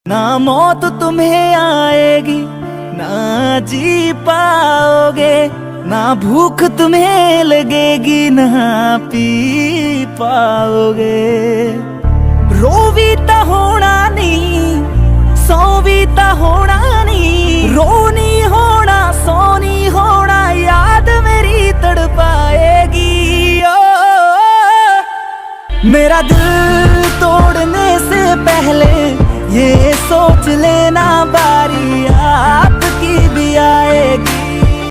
ना मौत तुम्हें आएगी, ना जी पाओगे, ना भूख तुम्हें लगेगी, ना पी पाओगे। रो भी ता होना नहीं, सौ भी ता होना नहीं, रो नहीं होना, सौ नहीं होना, याद मेरी तड़पाएगी। ओ मेरा दिल तोड़ने से पहले ये सोच लेना बारी आपकी भी आएगी।